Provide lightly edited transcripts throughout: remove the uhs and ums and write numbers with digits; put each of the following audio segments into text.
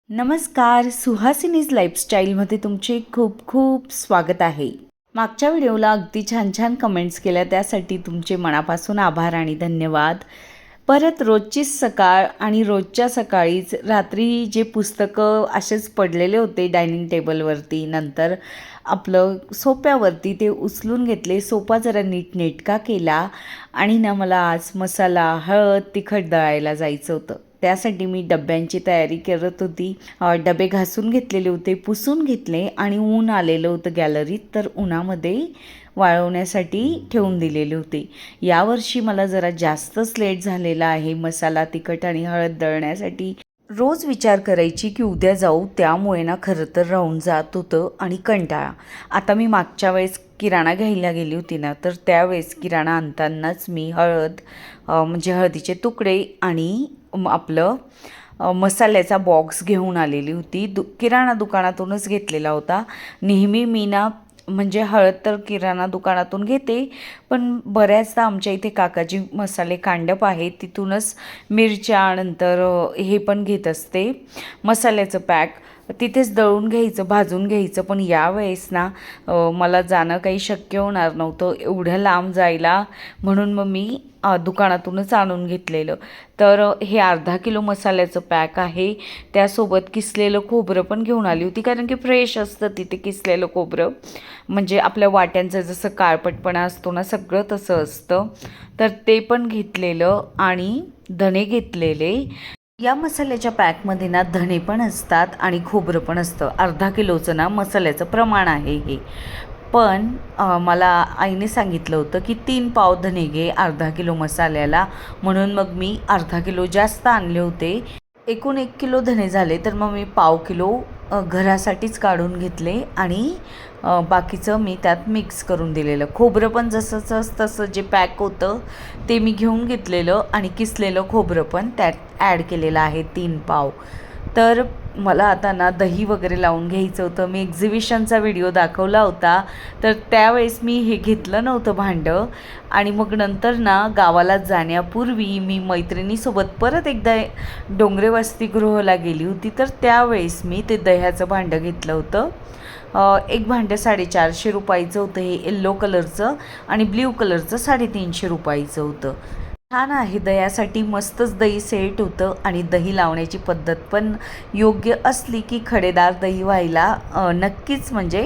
नमस्कार, सुहासिनीज लाईफस्टाईलमध्ये तुमचे खूप खूप स्वागत आहे. मागच्या व्हिडिओला अगदी छान छान कमेंट्स केल्या, त्यासाठी तुमचे मनापासून आभार आणि धन्यवाद. परत रोजचीच सकाळ आणि रोजच्या सकाळीच रात्री जे पुस्तकं असेच पडलेले होते डायनिंग टेबलवरती, नंतर आपलं सोप्यावरती ते उचलून घेतले. सोपा जरा नीटनेटका केला आणि मला आज मसाला, हळद, तिखट दळायला जायचं होतं. त्यासाठी मी डब्यांची तयारी करत होती. डबे घासून घेतलेले होते, पुसून घेतले आणि ऊन आलेलं होतं गॅलरीत, तर उन्हामध्ये वाळवण्यासाठी ठेवून दिलेले होते. यावर्षी मला जरा जास्तच लेट झालेला आहे मसाला, तिखट आणि हळद दळण्यासाठी. रोज विचार करायची की उद्या जाऊ, त्यामुळे खरं तर राहून जात होतं आणि कंटाळा. आता मी मागच्या वेळेस किराणा घ्यायला गेली होती तर त्यावेळेस किराणा आणतानाच मी हळद म्हणजे हळदीचे तुकडे आणि आपलं मसाल्याचा बॉक्स घेऊन आलेली होती. किराणा दुकानातूनच घेतलेला होता. नेहमी मी म्हणजे हळद तर किराणा दुकानातून घेते, पण बऱ्याचदा आमच्या इथे काकाजी मसाले कांडप आहे, तिथूनच मिरच्या नंतर हे पण घेत असते मसाल्याचं पॅक. तिथेच दळून घ्यायचं, भाजून घ्यायचं. पण यावेळेस मला जाणं काही शक्य होणार नव्हतं एवढ्या लांब जायला, म्हणून मग मी दुकानातूनच आणून घेतलेलं. तर हे अर्धा किलो मसाल्याचं पॅक आहे. त्यासोबत किसलेलं खोबरं पण घेऊन आली होती, कारण की फ्रेश असतं तिथे किसलेलं खोबरं. म्हणजे आपल्या वाट्यांचं जसं काळपटपणा असतो सगळं तसं असतं. तर ते पण घेतलेलं आणि धणे घेतलेले. या मसाल्याच्या पॅकमध्ये धणे पण असतात आणि खोबरं पण असतं. अर्धा किलोचं मसाल्याचं प्रमाण आहे हे. पण मला आईने सांगितलं होतं की 3 पाव धणे घे अर्धा किलो मसाल्याला, म्हणून मग मी अर्धा किलो जास्त आणले होते. एकूण 1 किलो धणे झाले, तर मग मी पाव किलो घरासाठीच काढून घेतले आणि बाकीचं मी त्यात मिक्स करून दिलेलं. खोबरं पण जसंच तसं जे पॅक होतं ते मी घेऊन घेतलेलं आणि किसलेलं खोबरं पण त्यात ॲड केलेलं आहे 3 पाव. तर मला आता दही वगैरे लावून घ्यायचं होतं. मी एक्झिबिशनचा व्हिडिओ दाखवला होता, तर त्यावेळेस मी हे घेतलं नव्हतं भांडं. आणि मग नंतर गावाला जाण्यापूर्वी मी मैत्रिणीसोबत परत एकदा डोंगरे वसतिगृहाला गेली होती, तर त्यावेळेस मी ते दह्याचं भांडं घेतलं होतं. एक भांडं 450 रुपयाचं होतं. हे येल्लो कलरचं आणि ब्ल्यू कलरचं 350 रुपयाचं होतं. छान आहे, दह्यासाठी मस्तच दही सेट होतं. आणि दही लावण्याची पद्धत पण योग्य असली की खडेदार दही व्हायला नक्कीच म्हणजे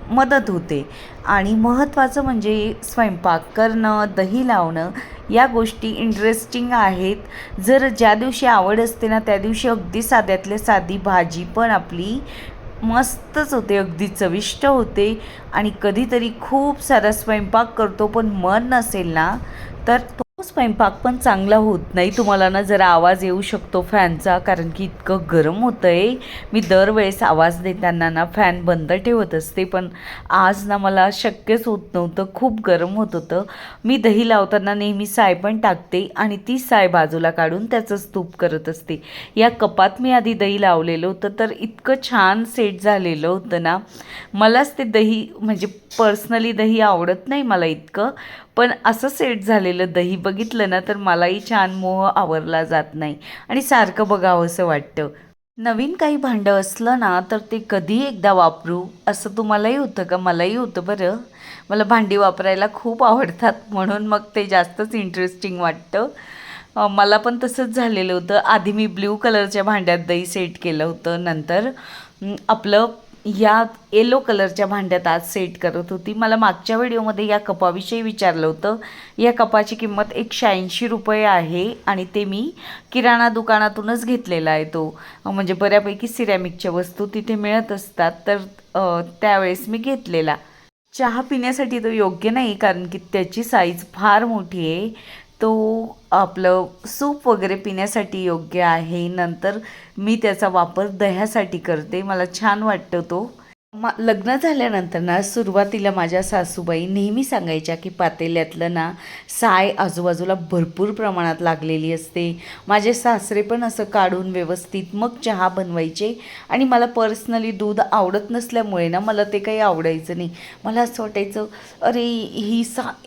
मदत होते. आणि महत्त्वाचं म्हणजे स्वयंपाक करणं, दही लावणं या गोष्टी इंटरेस्टिंग आहेत. जर ज्या दिवशी आवड असते त्या दिवशी अगदी साध्यातल्या साधी भाजी पण आपली मस्तच होते, अगदी चविष्ट होते. आणि कधीतरी खूप सारा स्वयंपाक करतो पण मन नसेल तर तो स्वयंपाक पण चांगला होत नाही. तुम्हाला जरा आवाज येऊ शकतो फॅनचा, कारण की इतकं गरम होतं आहे. मी दरवेळेस आवाज देताना फॅन बंद ठेवत असते, पण आज मला शक्यच होत नव्हतं, खूप गरम होत होतं. मी दही लावताना नेहमी साय पण टाकते आणि ती साय बाजूला काढून त्याचंच तूप करत असते. या कपात मी आधी दही लावलेलं होतं, तर इतकं छान सेट झालेलं होतं मलाच ते दही म्हणजे पर्सनली दही आवडत नाही मला इतकं, पण असं सेट झालेलं दही बघितलं तर मलाही छान मोह आवरला जात नाही आणि सारखं बघावंसं वाटतं. नवीन काही भांडं असलं तर ते कधी एकदा वापरू असं तुम्हालाही होतं का? मलाही होतं बरं. मला भांडी वापरायला खूप आवडतात, म्हणून मग ते जास्तच इंटरेस्टिंग वाटतं. मला पण तसंच झालेलं होतं. आधी मी ब्ल्यू कलरच्या भांड्यात दही सेट केलं होतं, नंतर आपलं या येलो कलरच्या भांड्यात आज सेट करत होती. मला मागच्या व्हिडिओमध्ये या कपाविषयी विचारलं होतं. या कपाची किंमत 180 रुपये आहे आणि ते मी किराणा दुकानातूनच घेतलेला आहे. तो म्हणजे बऱ्यापैकी सिरॅमिकच्या वस्तू तिथे मिळत असतात, तर त्यावेळेस मी घेतलेला. चहा पिण्यासाठी तो योग्य नाही, कारण की त्याची साईज फार मोठी आहे. तो आपलं सूप वगैरे पिण्यासाठी योग्य आहे. नंतर मी त्याचा वापर दह्यासाठी करते, मला छान वाटतं तो. लग्न झाल्यानंतर सुरुवातीला माझ्या सासूबाई नेहमी सांगायच्या की पातेल्यातलं साय आजूबाजूला भरपूर प्रमाणात लागलेली असते. माझे सासरे पण असं काढून व्यवस्थित मग चहा बनवायचे. आणि मला पर्सनली दूध आवडत नसल्यामुळे मला ते काही आवडायचं नाही. मला असं वाटायचं, अरे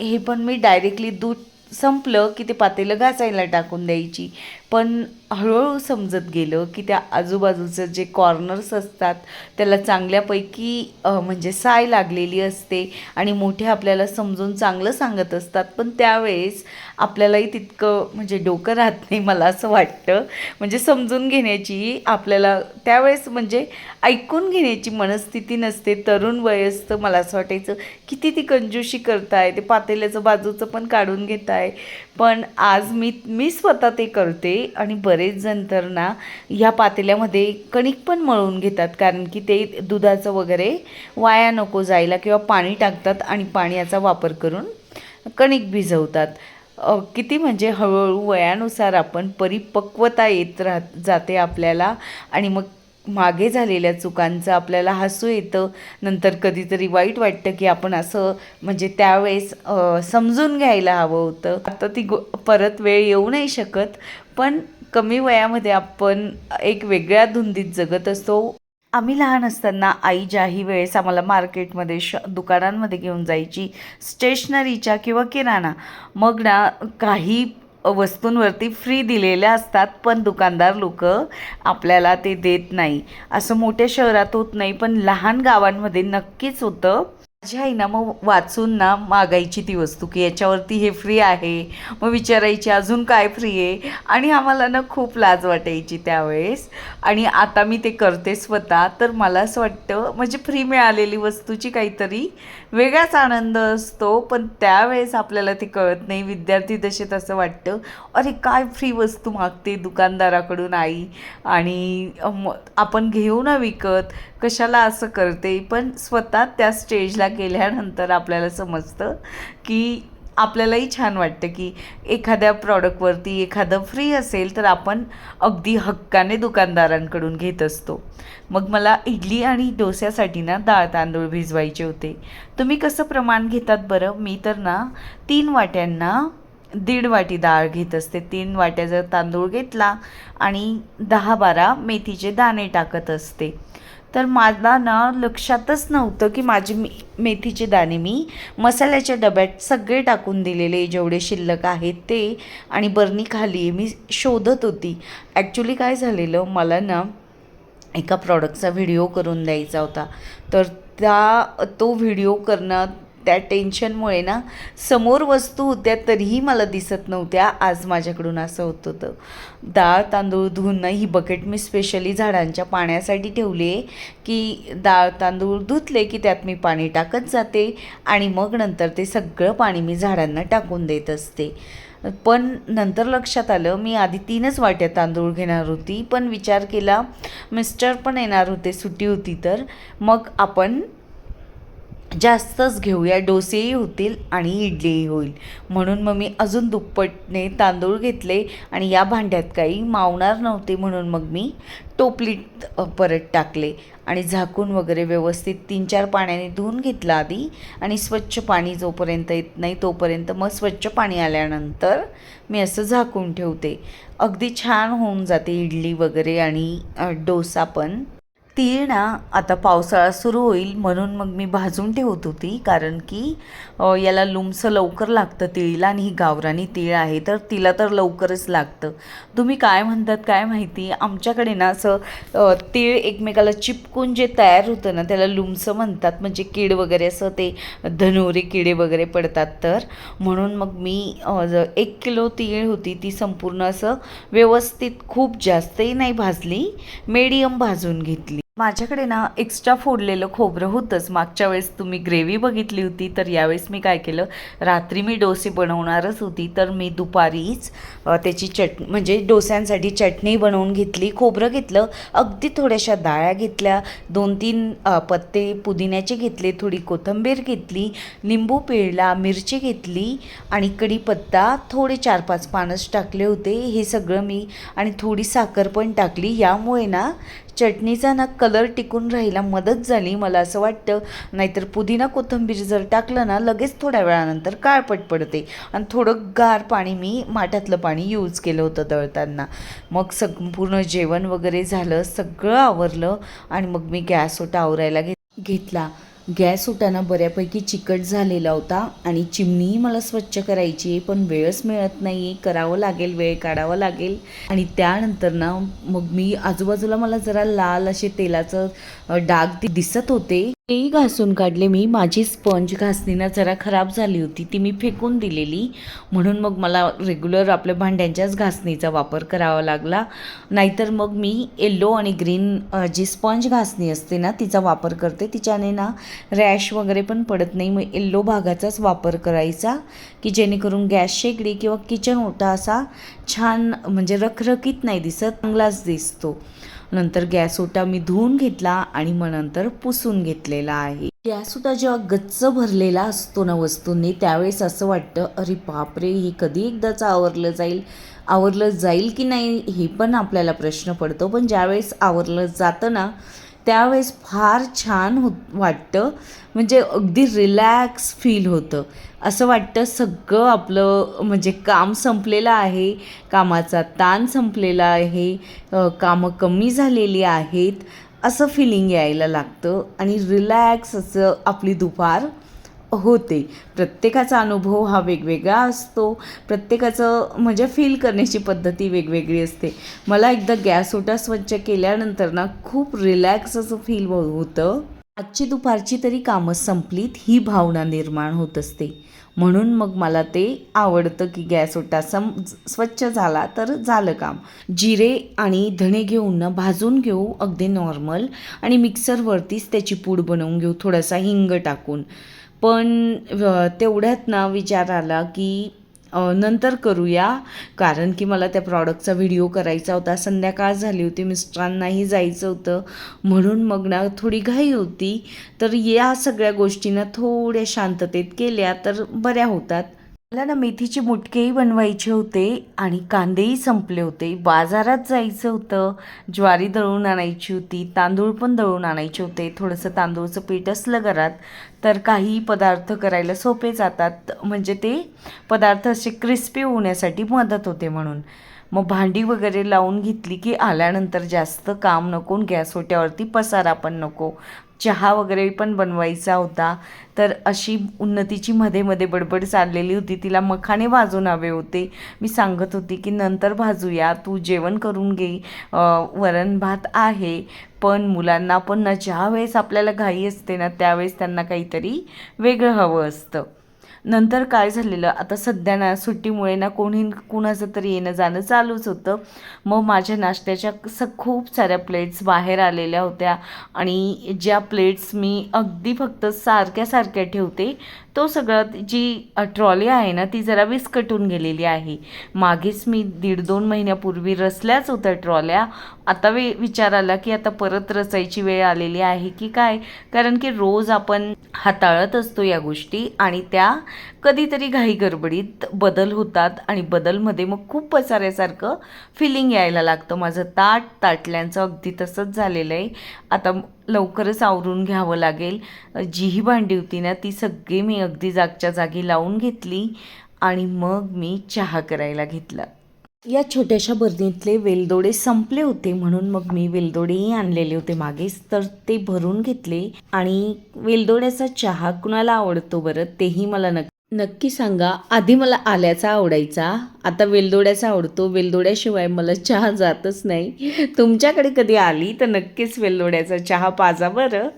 हे पण मी डायरेक्टली दूध संपलं की ते पातेलं घासायला टाकून द्यायची. पण हळूहळू समजत गेलं की त्या आजूबाजूचं जे कॉर्नर्स असतात त्याला चांगल्यापैकी म्हणजे साय लागलेली असते आणि मोठे आपल्याला समजून चांगलं सांगत असतात, पण त्यावेळेस आपल्यालाही तितकं म्हणजे डोकं राहत नाही मला असं वाटतं. म्हणजे समजून घेण्याची आपल्याला त्यावेळेस म्हणजे ऐकून घेण्याची मनस्थिती नसते. तरुण वय असतं, मला असं वाटायचं किती ती कंजूशी करताय, ते पातेल्याचं बाजूचं पण काढून घेताय. पण आज मी स्वतः ते करते आणि बरेच जण तर ना ह्या पातेल्यामध्ये कणिक पण मळून घेतात, कारण की ते दुधाचं वगैरे वाया नको जायला किंवा पाणी टाकतात आणि पाण्याचा वापर करून कणिक भिजवतात. किती म्हणजे हळूहळू वयानुसार आपण परिपक्वता येत जाते आपल्याला आणि मग मागे झालेल्या चुकांचं आपल्याला हसू येतं. नंतर कधीतरी वाईट वाटतं की आपण असं म्हणजे त्यावेळेस समजून घ्यायला हवं होतं. आता ती परत वेळ येऊ नाही शकत, पण कमी वयामध्ये आपण एक वेगळ्या धुंदीत जगत असतो. आम्ही लहान असताना आई ज्याही वेळेस आम्हाला मार्केटमध्ये दुकानांमध्ये घेऊन जायची, स्टेशनरीच्या किंवा किराणा, मग ना काही वस्तूंवरती फ्री दिलेल्या असतात, पण दुकानदार लोक आपल्याला ते देत नाही. असं मोठ्या शहरात होत नाही, पण लहान गावांमध्ये नक्कीच होतं. माझ्या आई ना मग वाचून ना मागायची ती वस्तू की याच्यावरती हे फ्री आहे, मग विचारायची अजून काय फ्री आहे, आणि आम्हाला ना खूप लाज वाटायची त्यावेळेस. आणि आता मी ते करते स्वतः, तर मला असं वाटतं म्हणजे फ्री मिळालेली वस्तूची काहीतरी वेगळाच आनंद असतो, पण त्यावेळेस आपल्याला ते कळत नाही. विद्यार्थी दशेत असं वाटतं अरे काय फ्री वस्तू मागते दुकानदाराकडून आई, आणि आपण घेऊ ना विकत, कशाला असं करते. पण स्वतः त्या स्टेजला गेल्यानंतर आपल्याला समजतं की आपल्यालाही छान वाटतं की एखाद्या प्रॉडक्टवरती एखादं फ्री असेल तर आपण अगदी हक्काने दुकानदारांकडून घेत असतो. मग मला इडली आणि डोस्यासाठी ना डाळ तांदूळ भिजवायचे होते. तुम्ही कसं प्रमाण घेतात बरं? मी तर ना 3 वाट्यांना 1.5 वाटी डाळ घेत असते. 3 वाट्या जर तांदूळ घेतला आणि 10-12 मेथीचे दाणे टाकत असते. तर मला ना लक्षातच नव्हतं की माझे मेथीचे दाणे मी मसाल्याच्या डब्यात सगळे टाकून दिलेले, जेवढे शिल्लक आहेत ते, आणि बरणी खाली मी शोधत होती. ॲक्च्युली काय झालेलं, मला ना एका प्रॉडक्टचा व्हिडिओ करून द्यायचा होता, तर तो व्हिडिओ करणं त्या टेन्शनमुळे ना समोर वस्तू होत्या तरीही मला दिसत नव्हत्या. आज माझ्याकडून असं होत होतं. डाळ तांदूळ धुवून ही बकेट मी स्पेशली झाडांच्या पाण्यासाठी ठेवली आहे की डाळ तांदूळ धुतले की त्यात मी पाणी टाकत जाते आणि मग नंतर ते सगळं पाणी मी झाडांना टाकून देत असते. पण नंतर लक्षात आलं मी आधी 3च वाट्या तांदूळ घेणार होती, पण विचार केला मिस्टर पण येणार होते, सुट्टी होती, तर मग आपण जास्तच घेऊया, डोसेही होतील आणि इडलीही होईल. म्हणून मग मी अजून दुप्पटने तांदूळ घेतले आणि या भांड्यात काही मावणार नव्हते, म्हणून मग मी टोपलीत परत टाकले आणि झाकून वगैरे व्यवस्थित 3-4 पाण्याने धुवून घेतलं आधी, आणि स्वच्छ पाणी जोपर्यंत येत नाही तोपर्यंत मग स्वच्छ पाणी आल्यानंतर मी असं झाकून ठेवते. अगदी छान होऊन जाते इडली वगैरे आणि डोसा पण. तीळ ना आता पावसाळा सुरू होईल म्हणून मग मी भाजून ठेवत होती, कारण की याला लुमसं लवकर लागतं तिळीला, आणि ही गावरानी तीळ आहे तर तिला तर लवकरच लागतं. तुम्ही काय म्हणतात काय माहिती, आमच्याकडे ना असं तीळ एकमेकाला चिपकून जे तयार होतं ना त्याला लुमसं म्हणतात, म्हणजे कीड वगैरे असं ते धनुरे किडे वगैरे पडतात. तर म्हणून मग मी 1 किलो तीळ होती ती संपूर्ण असं व्यवस्थित, खूप जास्तही नाही भाजली, मीडियम भाजून घेतली. माझ्याकडे ना एक्स्ट्रा फोडलेलं खोबरं होतंच. मागच्या वेळेस तुम्ही ग्रेव्ही बघितली होती, तर यावेळेस मी काय केलं, रात्री मी डोसे बनवणारच होती तर मी दुपारीच त्याची म्हणजे डोस्यांसाठी चटणी बनवून घेतली. खोबरं घेतलं, अगदी थोड्याशा डाळ्या घेतल्या, 2-3 पत्ते पुदिन्याचे घेतले, थोडी कोथिंबीर घेतली, लिंबू पिळला, मिरची घेतली आणि कढीपत्ता, थोडे 4-5 पानच टाकले होते. हे सगळं मी, आणि थोडी साखर पण टाकली. यामुळे ना चटणीचा ना कलर टिकून राहायला मदत झाली मला असं वाटतं. नाहीतर पुदिना कोथिंबीर जर टाकलं ना लगेच थोड्या वेळानंतर काळपट पडते. आणि थोडं गार पाणी, मी माठातलं पाणी यूज केलं होतं दळताना. मग संपूर्ण जेवण वगैरे झालं, सगळं आवरलं आणि मग मी गॅस ओटा आवरायला घेतला. गॅस ओटा बऱ्यापैकी चिकट झालेला होता आणि चिमणीही मला स्वच्छ करायची आहे, पण वेळच मिळत नाही आहे. करावं लागेल, वेळ काढावा लागेल. आणि त्यानंतर मग मी आजूबाजूला मला जरा लाल असे तेलाचं डाग दिसत होते, तेही घासून काढले मी. माझी स्पंज घासणीनं जरा खराब झाली होती, ती मी फेकून दिलेली. म्हणून मग मला रेग्युलर आपल्या भांड्यांच्याच घासणीचा वापर करावा लागला. नाहीतर मग मी येल्लो आणि ग्रीन जी स्पंज घासणी असते ना, तिचा वापर करते. तिच्याने रॅश वगैरे पण पडत नाही. मग येल्लो भागाचाच वापर करायचा, की जेणेकरून गॅस शेगडी किंवा किचन ओटा असा छान म्हणजे रखरखीत नाही दिसत, चांगलाच दिसतो. नंतर गॅस ओटा मी धुवून घेतला आणि मग नंतर पुसून घेतलेला आहे. गॅस ओटा जेव्हा गच्च भरलेला असतो ना वस्तूंनी, त्यावेळेस असं वाटतं, अरे बापरे, हे कधी एकदाच आवरलं जाईल की नाही, हे पण आपल्याला प्रश्न पडतो. पण ज्यावेळेस आवरलं जातं ना, त्यावेळेस फार छान वाटतं. म्हणजे अगदी रिलॅक्स फील होतं. असं वाटतं सगळं आपलं म्हणजे काम संपलेलं आहे, कामाचा ताण संपलेला आहे, कामं कमी झालेली आहेत, असं फिलिंग यायला लागतं आणि रिलॅक्स असं आपली दुपार होते. प्रत्येकाचा अनुभव हा वेगवेगळा असतो. प्रत्येकाचं म्हणजे फील करण्याची पद्धती वेगवेगळी असते. मला एकदा गॅस ओटा स्वच्छ केल्यानंतर खूप रिलॅक्स असं फील होतं. आजची दुपारची तरी कामं संपलीत ही भावना निर्माण होत असते. म्हणून मग मला ते आवडतं की गॅस ओटा स्वच्छ झाला तर झालं काम. जिरे आणि धणे घेऊन भाजून घेऊ अगदी नॉर्मल, आणि मिक्सरवरतीच त्याची पूड बनवून घेऊ थोडासा हिंग टाकून. पण तेवढ्यात विचार आला की नंतर करूया, कारण की मला त्या प्रॉडक्टचा व्हिडिओ करायचा होता. संध्याकाळ झाली होती, मिस्टरांनाही जायचं होतं. म्हणून मग थोडी घाई होती. तर या सगळ्या गोष्टींना थोड्या शांततेत केल्या तर बऱ्या होतात. मला मेथीचे मुटकेही बनवायचे होते आणि कांदेही संपले होते. बाजारात जायचं होतं, ज्वारी दळून आणायची होती, तांदूळ पण दळून आणायचे होते. थोडंसं तांदूळचं पीठ असलं घरात तर काही पदार्थ करायला सोपे जातात, म्हणजे ते पदार्थ असे क्रिस्पी होण्यासाठी मदत होते म्हणून. मग भांडी वगैरे लावून घेतली की आल्यानंतर जास्त काम नको, गॅस ओट्यावरती पसारा पण नको. चहा वगैरे पण बनवायचा होता. तर अशी उन्नतीची मध्ये मध्ये बडबड चाललेली होती. तिला मखाणे भाजून हवे होते. मी सांगत होती की नंतर भाजूया, तू जेवण करून घे, वरण भात आहे. पण मुलांना पण ज्या वेळेस आपल्याला घाई असते त्यावेळेस त्यांना काहीतरी वेगळं हवं असतं. नंतर काय झालेलं, आता सध्या सुट्टीमुळे कुणाचं तरी येणं जाणं चालूच होतं. मग माझ्या नाश्त्याच्या खूप साऱ्या प्लेट्स बाहेर आलेल्या होत्या आणि ज्या प्लेट्स मी अगदी फक्त सारख्या ठेवते, तो सगळं जी ट्रॉली आहे ती जरा विस्कटून गेलेली आहे. मागेच मी 1.5-2 महिन्यापूर्वी रचल्याच होत्या ट्रॉल्या. आता विचार आला की आता परत रचायची वेळ आलेली आहे की काय, कारण की रोज आपण हाताळत असतो या गोष्टी आणि त्या कधीतरी घाई गडबडीत बदल होतात आणि बदलमध्ये मग खूप पसाऱ्यासारखं फिलिंग यायला लागतं. माझं ताटल्यांचं अगदी तसंच झालेलं आहे. आता लवकरच आवरून घ्यावं लागेल. जीही भांडी होती ती सगळी मी अगदी जागच्या जागी लावून घेतली आणि मग मी चहा करायला घेतला. या छोट्याशा बरणीतले वेलदोडे संपले होते, म्हणून मग मी वेलदोडेही आणलेले होते मागेच, तर ते भरून घेतले. आणि वेलदोड्याचा चहा कुणाला आवडतो बरं, तेही मला नक्की सांगा. आधी मला आल्याचा आवडायचा, आता वेलदोड्याचा आवडतो. वेलदोड्याशिवाय मला चहा जातच नाही. तुमच्याकडे कधी आली तर नक्कीच वेलदोड्याचा चहा पाजा बरं,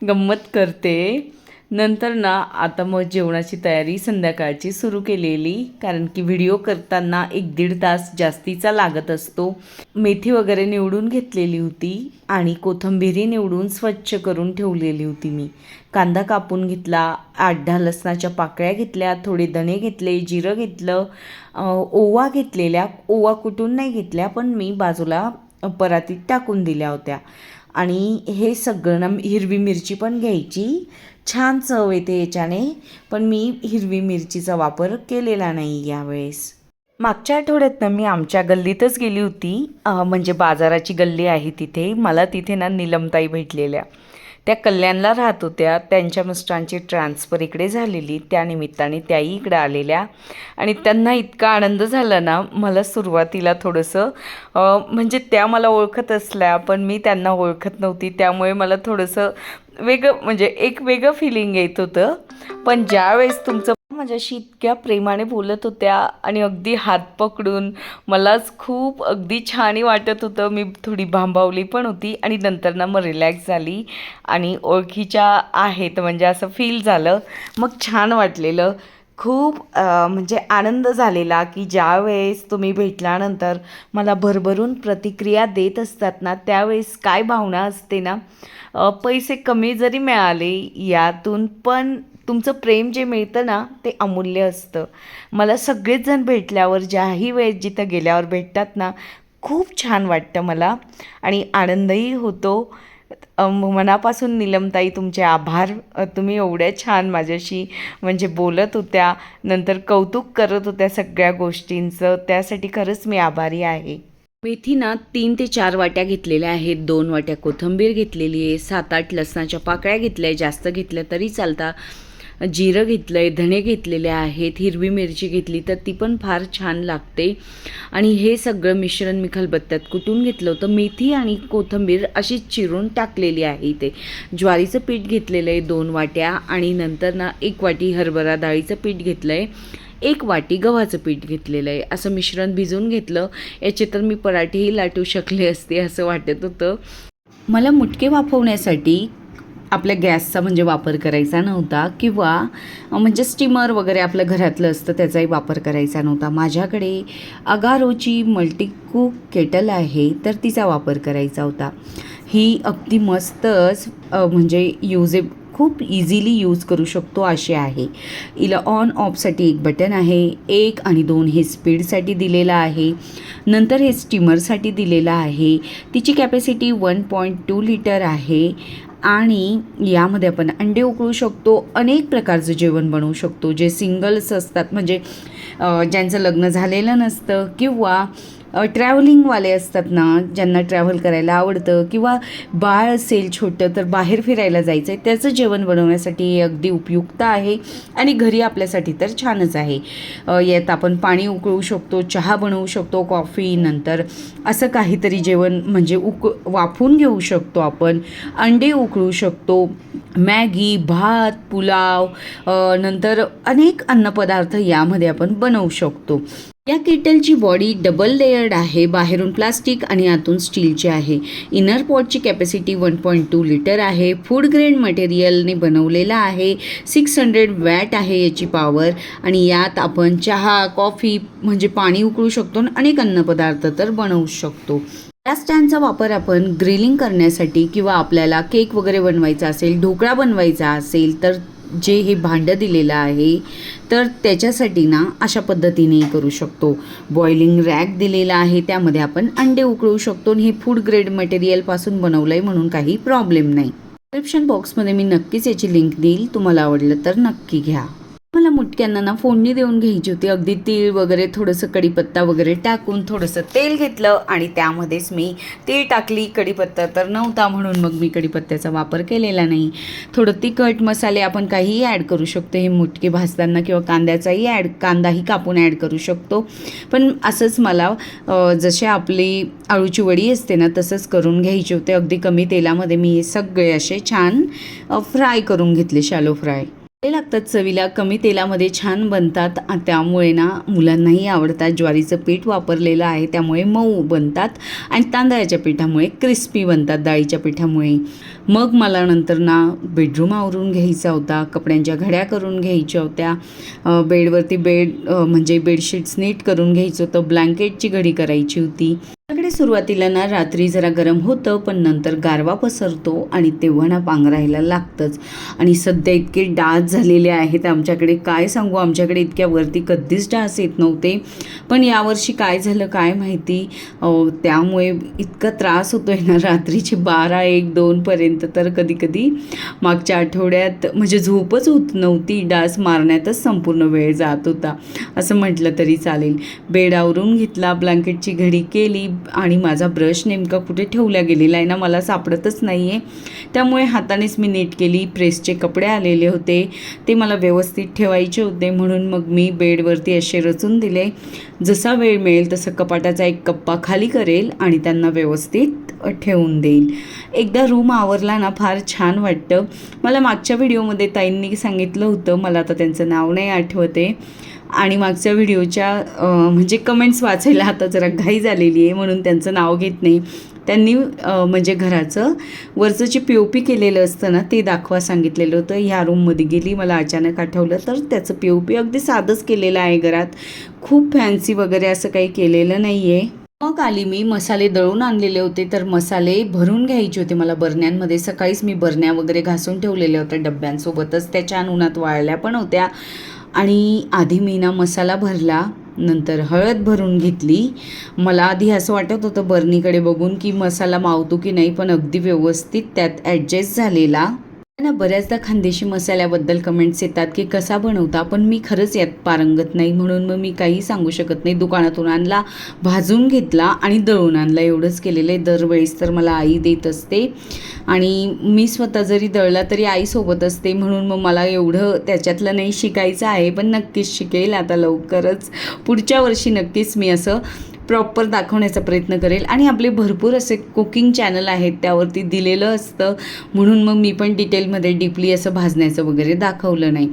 गंमत करते. नंतर आता मग जेवणाची तयारी संध्याकाळची सुरू केलेली, कारण की व्हिडिओ करताना 1-1.5 तास जास्तीचा लागत असतो. मेथी वगैरे निवडून घेतलेली होती आणि कोथिंबीर निवडून स्वच्छ करून ठेवलेली होती मी. कांदा कापून घेतला, 8-10 लसणाच्या पाकळ्या घेतल्या, थोडे धणे घेतले, जिरं घेतलं, ओवा घेतलेल्या. ओवा कुटून नाही घेतल्या, पण मी बाजूला परातीत टाकून दिल्या होत्या. आणि हे सगळं हिरवी मिरची पण घ्यायची, छान चव येते याच्याने, पण मी हिरवी मिरचीचा वापर केलेला नाही यावेळेस. मागच्या आठवड्यात मी आमच्या गल्लीतच गेली होती, म्हणजे बाजाराची गल्ली आहे तिथे. मला तिथे नीलमताई भेटलेल्या. त्या कल्याणला राहत होत्या. त्यांच्या मिस्टरांची ट्रान्सफर इकडे झालेली, त्यानिमित्ताने त्याही इकडे आलेल्या आणि त्यांना इतका आनंद झाला मला सुरुवातीला थोडंसं म्हणजे त्या मला ओळखत असल्या पण मी त्यांना ओळखत नव्हती, त्यामुळे मला थोडंसं वेगळं म्हणजे एक वेगळं फिलिंग येत होतं. पण ज्यावेळेस तुमचं माझ्याशी इतक्या प्रेमाने बोलत होत्या आणि अगदी हात पकडून मलाच खूप अगदी छानही वाटत होतं. मी थोडी भांबावली पण होती आणि नंतर ना मग रिलॅक्स झाली आणि ओळखीच्या आहेत म्हणजे असं फील झालं. मग छान वाटलेलं. खूप म्हणजे आनंद झालेला की ज्यावेळेस तुम्ही भेटल्यानंतर मला भरभरून प्रतिक्रिया देत असतात ना, त्यावेळेस काय भावना असते ना, पैसे कमी जरी मिळाले यातून पण तुमचं प्रेम जे मिळतं ना ते अमूल्य असतं. मला सगळेच जण भेटल्यावर ज्याही वेळेस जिथं गेल्यावर भेटतात ना, खूप छान वाटतं मला आणि आनंदही होतो. मनापासून नीलमताई तुमचे आभार. तुम्ही एवढ्या छान माझ्याशी म्हणजे बोलत होत्या, नंतर कौतुक करत होत्या सगळ्या गोष्टींचं, त्यासाठी खरंच मी आभारी आहे. मेथी ना 3 ते 4 वाट्या घेतलेल्या आहेत. 2 वाट्या कोथिंबीर घेतलेली आहे. 7-8 लसणाच्या पाकळ्या घेतल्या आहे. जास्त घेतल्या तरी चालतात. जिरं घेतलं आहे, धणे घेतलेले आहेत, हिरवी मिरची घेतली तर ती पण फार छान लागते. आणि हे सगळं मिश्रण मी खलबत्त्यात कुटून घेतलं होतं. मेथी आणि कोथिंबीर अशी चिरून टाकलेली आहे इथे. ज्वारीचं पीठ घेतलेलं आहे 2 वाट्या आणि नंतर ना 1 वाटी हरभरा डाळीचं पीठ घेतलं आहे. 1 वाटी गव्हाचं पीठ घेतलेलं आहे. असं मिश्रण भिजवून घेतलं. याचे तर मी पराठेही लाटू शकले असते असं वाटत होतं. मला मुटके वाफवण्यासाठी आपल्या गॅसचा म्हणजे वापर करायचा नव्हता किंवा म्हणजे स्टीमर वगैरे आपलं घरातलं असतं त्याचाही वापर करायचा नव्हता. माझ्याकडे अगारोची मल्टीकुक केटल आहे तर तिचा वापर करायचा होता. ही अगदी मस्तच म्हणजे खूप इझिली यूज करू शकतो अशी आहे. हिला ऑन ऑफसाठी 1 बटन आहे. 1 आणि 2 हे स्पीडसाठी दिलेलं आहे. नंतर हे स्टीमरसाठी दिलेलं आहे. तिची कॅपॅसिटी 1.2 लिटर आहे आणि यामध्ये आपण अंडे उकळू शकतो. अनेक प्रकारचं जेवण बनवू शकतो. जे सिंगल्स असतात म्हणजे ज्यांचं लग्न झालेलं नसतं किंवा ट्रॅव्हलिंगवाले असतात ना, ज्यांना ट्रॅव्हल करायला आवडतं किंवा बाळ असेल छोटं तर बाहेर फिरायला जायचं आहे, त्याचं जेवण बनवण्यासाठी हे अगदी उपयुक्त आहे आणि घरी आपल्यासाठी तर छानच आहे. यात आपण पाणी उकळू शकतो, चहा बनवू शकतो, कॉफी, नंतर असं काहीतरी जेवण म्हणजे वाफवून घेऊ शकतो आपण. अंडे उकळू शकतो, मॅगी, भात, पुलाव, नंतर अनेक अन्नपदार्थ यामध्ये आपण बनवू शकतो. या केटलची बॉडी डबल लेयर्ड आहे. बाहेरून प्लास्टिक आणि आतून स्टीलची आहे. इनर पॉटची कॅपॅसिटी 1.2 लिटर आहे. फूड ग्रेड मटेरियलने बनवलेला आहे. 600 वॅट आहे याची पॉवर आणि यात आपण चहा, कॉफी म्हणजे पाणी उकळू शकतो आणि अनेक अन्नपदार्थ तर बनवू शकतो. या स्टँडचा वापर आपण ग्रिलिंग करण्यासाठी किंवा आपल्याला केक वगैरे बनवायचा असेल, ढोकळा बनवायचा असेल तर जे हे भांडं दिलेलं आहे तर त्याच्यासाठी ना अशा पद्धतीने करू शकतो. बॉइलिंग रॅक दिलेला आहे, त्यामध्ये आपण अंडे उकळू शकतो आणि हे फूड ग्रेड मटेरियलपासून बनवलं आहे म्हणून काही प्रॉब्लेम नाही. डिस्क्रिप्शन बॉक्समध्ये मी नक्कीच याची लिंक देईल. तुम्हाला आवडलं तर नक्की घ्या. मला मुटक्यांना ना फोडणी देऊन घ्यायची होती. अगदी तीळ वगैरे थोडंसं कढीपत्ता वगैरे टाकून थोडंसं तेल घेतलं आणि त्यामध्येच मी तीळ टाकली. कढीपत्ता तर नव्हता म्हणून मग मी कढीपत्त्याचा वापर केलेला नाही. थोडं तिखट मसाले आपण काहीही ॲड करू शकतो. हे मुटके भाजताना किंवा कांदाही कापून ॲड करू शकतो. पण असंच मला जसे आपली आळूची वडी असते ना तसंच करून घ्यायचे होते. अगदी कमी तेलामध्ये मी हे सगळे असे छान फ्राय करून घेतले, शॅलो फ्राय. ते लागतात चवीला, कमी तेलामध्ये छान बनतात. त्यामुळे ना मुलांनाही आवडतात. ज्वारीचं पीठ वापरलेलं आहे त्यामुळे मऊ बनतात आणि तांदळाच्या पिठामुळे क्रिस्पी बनतात, डाळीच्या पिठामुळे. मग मला नंतर ना बेडरूम आवरून घ्यायचा होता, कपड्यांच्या घड्या करून घ्यायच्या होत्या, बेडवरती म्हणजे बेडशीट्स नीट करून घ्यायचं होतं, ब्लँकेटची घडी करायची होती. आपल्याकडे सुरुवातीला ना रात्री जरा गरम होतं पण नंतर गारवा पसरतो आणि तेव्हा ना पांघरायला लागतंच. आणि सध्या इतके डास झालेले आहेत आमच्याकडे, काय सांगू, आमच्याकडे इतक्या वरती कधीच डास येत नव्हते पण यावर्षी काय झालं काय माहिती, त्यामुळे इतका त्रास होतो आहे ना रात्रीचे 12, 1, 2 तर कधी कधी मागच्या आठवड्यात म्हणजे झोपच होत नव्हती. डास मारण्यातच संपूर्ण वेळ जात होता असं म्हटलं तरी चालेल. बेड आवरून घेतला, ब्लँकेटची घडी केली आणि माझा ब्रश नेमका कुठे ठेवला गेलेला आहे ना, मला सापडतच नाही आहे. त्यामुळे हातानेच मी नीट केली. प्रेसचे कपडे आलेले होते, ते मला व्यवस्थित ठेवायचे होते, म्हणून मग मी बेडवरती असे रचून दिले. जसा वेळ मिळेल तसं कपाटाचा एक कप्पा खाली करेल आणि त्यांना व्यवस्थित ठेवून देईल. एकदा रूम आवरला ना फार छान वाटतं. मला मागच्या व्हिडिओमध्ये ताईंनी सांगितलं होतं, मला आता त्यांचं नाव नाही आठवते, आणि मागच्या व्हिडिओच्या म्हणजे कमेंट्स वाचायला आता जरा घाई झालेली आहे म्हणून त्यांचं नाव घेत नाही. त्यांनी म्हणजे घराचं वरचं जे POP केलेलं असतं ना ते दाखवा सांगितलेलं होतं. ह्या रूममध्ये गेली, मला अचानक आठवलं, तर त्याचं POP अगदी साधंच केलेलं आहे घरात, खूप फॅन्सी वगैरे असं काही केलेलं नाही आहे. मग आली मी, मसाले दळून आणलेले होते, तर मसाले भरून घ्यायचे होते मला बरण्यांमध्ये. सकाळीच मी बरण्या वगैरे घासून ठेवलेल्या होत्या डब्यांसोबतच, त्या छान उन्हात वाळल्या पण होत्या. आणि आधी मी ना मसाला भरला, नंतर हळद भरून घेतली. मला आधी असं वाटत होतं बरणीकडे बघून की मसाला मावतो की नाही, पण अगदी व्यवस्थित त्यात ॲडजस्ट झालेला ना. बऱ्याचदा खानदेशी मसाल्याबद्दल कमेंट्स येतात की कसा बनवता, पण मी खरंच यात पारंगत नाही, म्हणून मग मी काही सांगू शकत नाही. दुकानातून आणला, भाजून घेतला आणि दळून आणला, एवढंच केलेलं आहे. दरवेळेस तर मला आई देत असते आणि मी स्वतः जरी दळला तरी आईसोबत असते, म्हणून मग मला एवढं त्याच्यातलं नाही शिकायचं आहे, पण नक्कीच शिकेल आता लवकरच. पुढच्या वर्षी नक्कीच मी असं प्रॉपर दाखवण्याचा प्रयत्न करेल. आणि आपले भरपूर असे कुकिंग चॅनल आहेत त्यावरती दिलेलं असतं, म्हणून मग मी पण डिटेलमध्ये डीपली असं भाजण्याचं वगैरे दाखवलं नाही,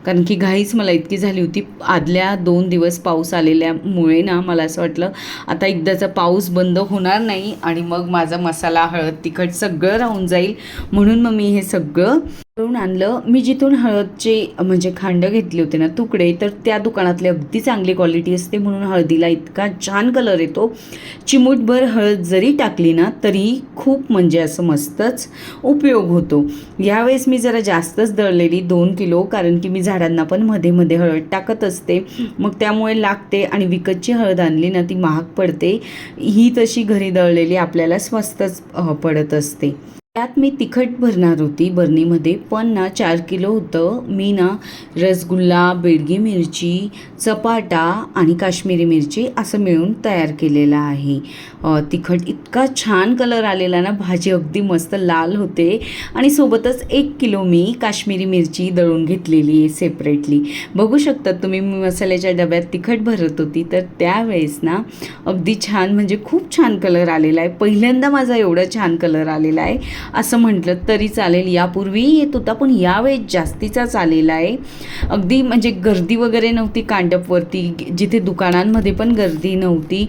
कारण की घाईच मला इतकी झाली होती. आदल्या 2 दिवस पाऊस आलेल्यामुळे ना मला असं वाटलं आता एकदाचा पाऊस बंद होणार नाही आणि मग माझा मसाला, हळद, तिखट सगळं राहून जाईल, म्हणून मग मी हे सगळं करून आणलं. मी जिथून हळदचे म्हणजे खांड घेतले होते ना, तुकडे, तर त्या दुकानातले अगदी चांगली क्वालिटी असते, म्हणून हळदीला इतका छान कलर येतो. चिमूटभर हळद जरी टाकली ना तरी खूप म्हणजे असं मस्तच उपयोग होतो. यावेळेस मी जरा जास्तच दळलेली 2 किलो, कारण की मी झाडांना पण मध्ये मध्ये हळद टाकत असते, मग त्यामुळे लागते. आणि विकतची हळद आणली ना ती महाग पडते, ही तशी घरी दळलेली आपल्याला स्वस्तच पडत असते. त्यात मी तिखट भरणार होती बरणीमध्ये, पण ना 4 किलो होतं. मी ना रसगुल्ला, बेडगी मिरची, चपाटा आणि काश्मीरी मिरची असं मिळून तयार केलेलं आहे. तिखट इतका छान कलर आलेला ना, भाजी अगदी मस्त लाल होते. आणि सोबतच 1 किलो मी काश्मीरी मिरची दळून घेतलेली आहे सेपरेटली. बघू शकतात तुम्ही, मी मसाल्याच्या डब्यात तिखट भरत होती, तर त्यावेळेस ना अगदी छान म्हणजे खूप छान कलर आलेला आहे. पहिल्यांदा माझा एवढा छान कलर आलेला आहे असं म्हटलं तरी चालेल. यापूर्वी येत होता, पण यावेळेस जास्तीचाच आलेला आहे. अगदी म्हणजे गर्दी वगैरे नव्हती कांडपवरती, जिथे दुकानांमध्ये पण गर्दी नव्हती.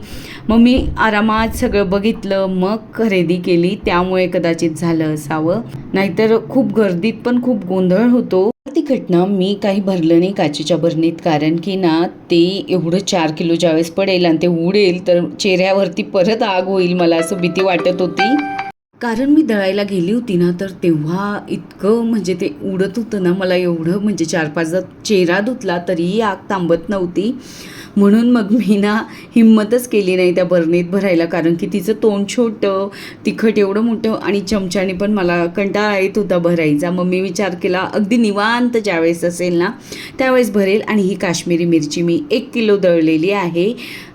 मग मी आरामात सगळं बघितलं, मग खरेदी केली, त्यामुळे कदाचित झालं असावं, नाहीतर खूप गर्दीत पण खूप गोंधळ होतो. तिखट ना मी काही भरलं नाही काचेच्या बरणीत, कारण की ना ते एवढं 4 किलो ज्यावेळेस पडेल आणि ते उडेल तर चेहऱ्यावरती परत आग होईल, मला असं भीती वाटत होती. कारण मी दळायला गेली होती ना, तर तेव्हा इतकं म्हणजे ते उडत होतं ना, मला एवढं म्हणजे 4-5दा चेहरा धुतला तरीही आग थांबत नव्हती. म्हणून मग मी ना हिंमतच केली नाही त्या बरणीत भरायला, कारण की तिचं तोंड छोटं, तिखट एवढं मोठं आणि चमच्याने पण मला कंटाळा येत होता भरायचा. मग मी विचार केला अगदी निवांत ज्यावेळेस असेल ना त्यावेळेस भरेल. आणि ही काश्मीरी मिरची मी 1 किलो दळलेली आहे,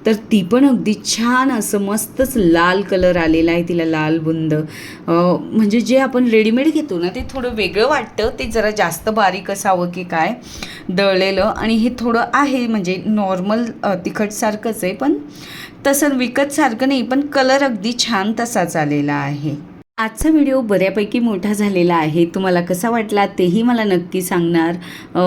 तर ती पण अगदी छान असं मस्तच लाल कलर आलेला आहे, तिला लाल बुंद. म्हणजे जे आपण रेडीमेड घेतो ना ते थोडं वेगळं वाटतं, ते जरा जास्त बारीक असावं की काय दळलेलं. आणि हे थोडं आहे म्हणजे नॉर्मल तिखटसारखंच आहे, पण तसं विकतसारखं नाही, पण कलर अगदी छान तसाच आलेला आहे. आजचा व्हिडिओ बऱ्यापैकी मोठा झालेला आहे, तुम्हाला कसा वाटला तेही मला नक्की सांगणार.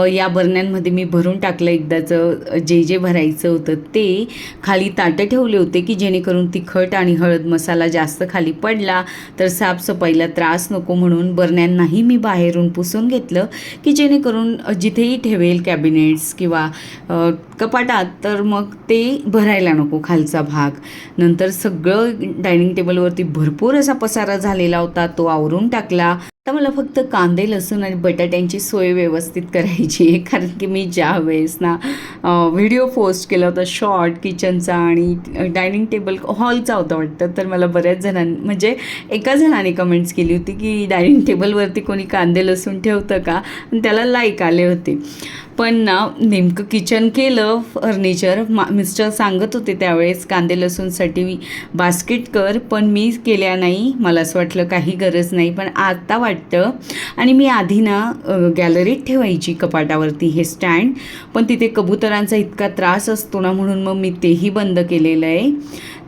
या बरण्यांमध्ये मी भरून टाकलं एकदाचं जे भरायचं होतं ते. खाली ताटं ठेवले होते की जेणेकरून तिखट आणि हळद मसाला जास्त खाली पडला तर साफसफाईला त्रास नको, म्हणून बरण्यांनाही मी बाहेरून पुसून घेतलं की जेणेकरून जिथेही ठेवेल कॅबिनेट्स किंवा कपाटात तर मग ते भरायला नको खालचा भाग. नंतर सगळं डायनिंग टेबलवरती भरपूर असा पसारा झालेला होता, तो आवरून टाकला. आता मला फक्त कांदे, लसूण आणि बटाट्यांची सोय व्यवस्थित करायची आहे. कारण की मी ज्या वेळेस ना व्हिडिओ पोस्ट केला होता शॉर्ट किचनचा आणि डायनिंग टेबल हॉलचा होता वाटतं, तर मला बऱ्याच जणांनी म्हणजे एका जणाने कमेंट्स केली होती की डायनिंग टेबलवरती कोणी कांदे लसूण ठेवतं का, आणि त्याला लाईक आले होते. पण ना नेमकं किचन केलं फर्निचर, मिस्टर सांगत होते त्यावेळेस कांदे लसूणसाठी बास्केट कर, पण मी केल्या नाही. मला असं वाटलं काही गरज नाही, पण आता वाटतं. आणि मी आधी ना गॅलरीत ठेवायची कपाटावरती हे स्टँड, पण तिथे कबुतरांचा इतका त्रास असतो ना, म्हणून मग मी तेही बंद केलेलं आहे.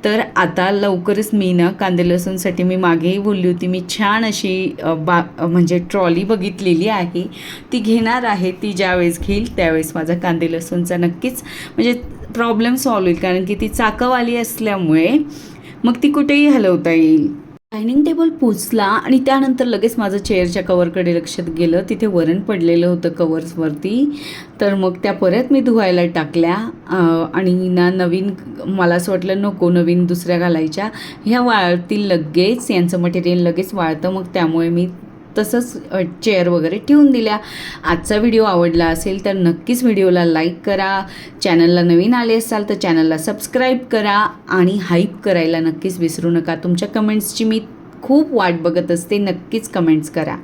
तर आता लवकरच मी ना कांदे लसूणसाठी मी मागेही बोलली होती, मी छान अशी म्हणजे ट्रॉली बघितलेली आहे, ती घेणार आहे. ती ज्यावेळेस घेईल त्यावेळेस माझा कांदे लसूणचा नक्कीच म्हणजे प्रॉब्लेम सॉल्व्ह होईल, कारण की ती चाकवाली असल्यामुळे मग ती कुठेही हलवता येईल. डायनिंग टेबल पुसला आणि त्यानंतर लगेच माझं चेअरच्या कवरकडे लक्षात गेलं, तिथे वरण पडलेलं होतं कवर्सवरती. तर मग त्या परत मी धुवायला टाकल्या आणि ना नवीन, मला असं वाटलं नको नवीन दुसऱ्या घालायच्या, ह्या वाळतील लगेच, यांचं मटेरियल लगेच वाळतं, मग त्यामुळे मी तसंच चेअर वगैरे ठेवून दिल्या. आजचा व्हिडिओ आवडला असेल तर नक्कीच व्हिडिओला लाईक करा, चॅनलला नवीन आले असाल तर चॅनलला सबस्क्राईब करा आणि हाईप करायला नक्कीच विसरू नका. तुमच्या कमेंट्सची मी खूप वाट बघत असते, नक्कीच कमेंट्स करा.